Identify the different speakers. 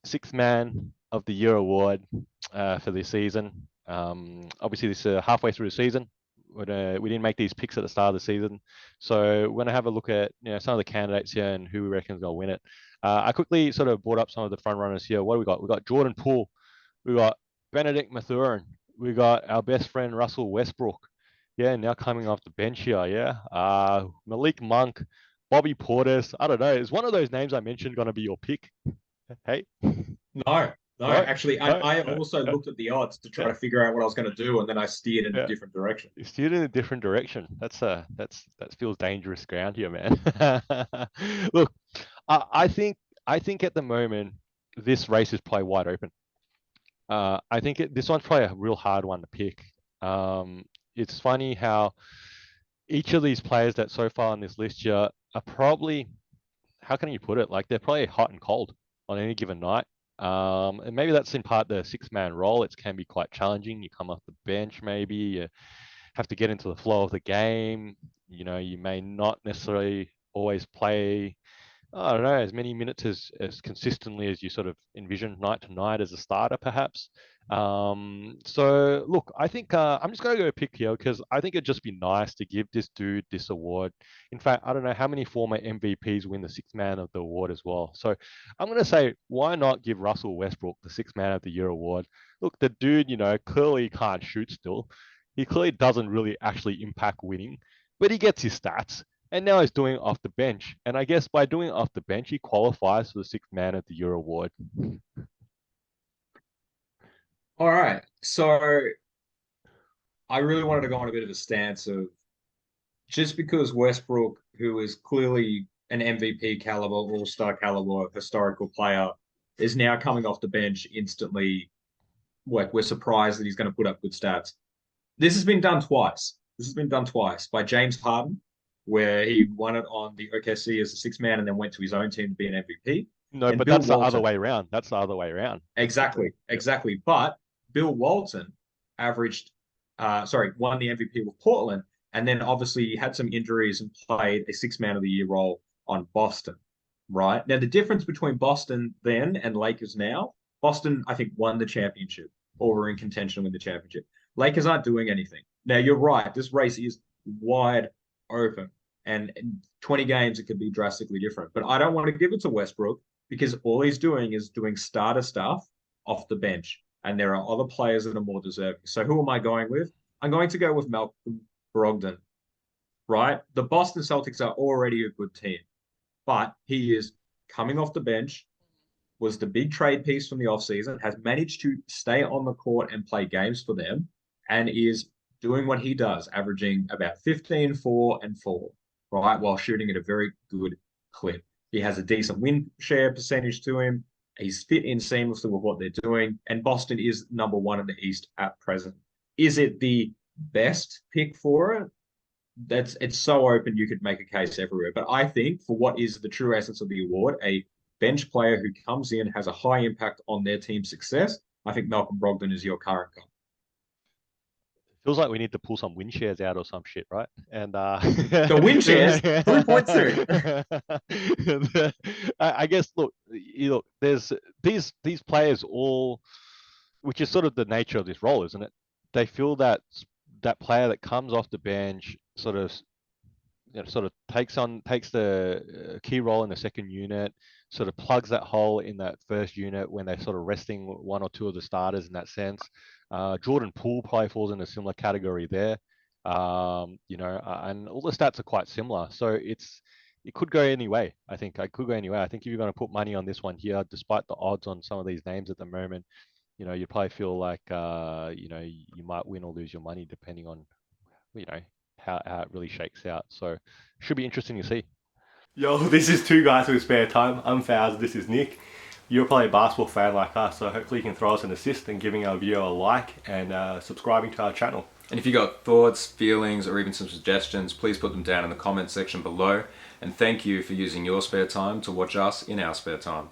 Speaker 1: Sixth Man of the Year award for this season. Obviously, this is halfway through the season. We didn't make these picks at the start of the season, so we're going to have a look at some of the candidates here and who we reckon is going to win it. I quickly sort of brought up some of the front runners here. What do we got? We got Jordan Poole, we got Benedict Mathurin, we got our best friend Russell Westbrook. Yeah, now coming off the bench here. Yeah, Malik Monk, Bobby Portis. I don't know. Is one of those names I mentioned going to be your pick? Hey,
Speaker 2: No, no.
Speaker 1: no,
Speaker 2: Actually,
Speaker 1: no,
Speaker 2: I
Speaker 1: no,
Speaker 2: also
Speaker 1: no.
Speaker 2: looked at the odds to try
Speaker 1: Yeah,
Speaker 2: to figure out what I was going to do, and then I steered in a
Speaker 1: yeah.
Speaker 2: different direction.
Speaker 1: You steered in a different direction. That feels dangerous ground here, man. Look, I think at the moment this race is probably wide open. This one's probably a real hard one to pick. It's funny how each of these players that so far on this list here are probably, how can you put it? Like they're probably hot and cold on any given night. And maybe that's in part the six-man role. It can be quite challenging. You come off the bench, maybe you have to get into the flow of the game. You may not necessarily always play, I don't know, as many minutes as consistently as you sort of envision night to night as a starter, perhaps. So look, I think I'm just going to go pick here because I think it'd just be nice to give this dude this award. In fact, I don't know how many former MVPs win the Sixth Man of the Award as well. So I'm going to say, why not give Russell Westbrook the Sixth Man of the Year award? Look, the dude, clearly can't shoot still. He clearly doesn't really actually impact winning, but he gets his stats. And now he's doing it off the bench. And I guess by doing it off the bench, he qualifies for the Sixth Man of the Year award.
Speaker 2: All right. So I really wanted to go on a bit of a stance of just because Westbrook, who is clearly an MVP caliber, all-star caliber, historical player, is now coming off the bench instantly. Like we're surprised that he's going to put up good stats. This has been done twice. This has been done twice by James Harden, where he won it on the OKC as a six man and then went to his own team to be an MVP.
Speaker 1: No,
Speaker 2: And
Speaker 1: but
Speaker 2: Bill
Speaker 1: that's the other
Speaker 2: Walton,
Speaker 1: way around. That's the other way around. That's
Speaker 2: exactly,
Speaker 1: different. Yep.
Speaker 2: exactly. But Bill Walton averaged, won the MVP with Portland, and then obviously had some injuries and played a six man of the year role on Boston. Right now, the difference between Boston then and Lakers now, Boston I think won the championship or were in contention with the championship. Lakers aren't doing anything. Now you're right. This race is wide open, and in 20 games it could be drastically different. But I don't want to give it to Westbrook because all he's doing is doing starter stuff off the bench. And there are other players that are more deserving. So who am I going with? I'm going to go with Malcolm Brogdon, right? The Boston Celtics are already a good team, but he is coming off the bench, was the big trade piece from the offseason, has managed to stay on the court and play games for them, and is doing what he does, averaging about 15, 4, and 4, right? While shooting at a very good clip. He has a decent win share percentage to him. He's fit in seamlessly with what they're doing. And Boston is number one in the East at present. Is it the best pick for it? It's so open you could make a case everywhere. But I think for what is the true essence of the award, a bench player who comes in, has a high impact on their team's success, I think Malcolm Brogdon is your current guy.
Speaker 1: Feels like we need to pull some win shares out or some shit, right? And
Speaker 2: The win shares 3.2.
Speaker 1: I guess look, there's these players all, which is sort of the nature of this role, isn't it? They feel that player that comes off the bench sort of takes the key role in the second unit, sort of plugs that hole in that first unit when they're sort of resting one or two of the starters in that sense. Jordan Poole probably falls in a similar category there. And all the stats are quite similar. So it could go any way. I think I could go any way. I think if you're going to put money on this one here, despite the odds on some of these names at the moment, you probably feel like you might win or lose your money depending on you know how it really shakes out. So should be interesting to see. Yo, this is Two Guys with Spare Time. I'm Faz, this is Nick. You're probably a basketball fan like us, so hopefully you can throw us an assist and giving our video a like and subscribing to our channel.
Speaker 3: And if you got thoughts, feelings, or even some suggestions, please put them down in the comment section below. And thank you for using your spare time to watch us in our spare time.